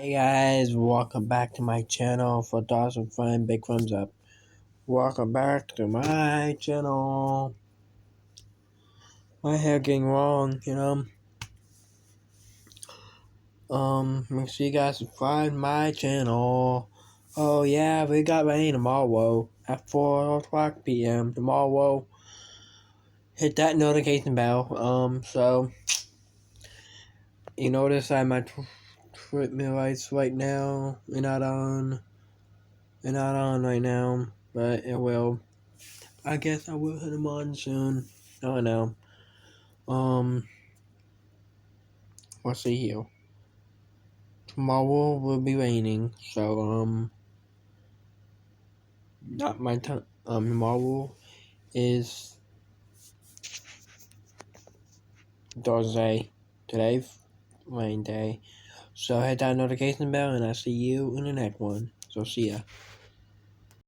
Hey guys, welcome back to my channel. For thoughts and fun, big thumbs up. Welcome back to my channel. My hair getting long. Make sure you guys subscribe to my channel. Oh yeah, we got rain tomorrow at 4 o'clock p.m. tomorrow. Hit that notification bell. So you notice I have my treatment lights right now. They're not on. They're not on right now, but it will. I guess I will hit them on soon. I don't know. Um, let's see here. Tomorrow will be raining, so not my time. Tomorrow is Thursday. Today's rain day. So hit that notification bell, and I'll see you in the next one. So see ya.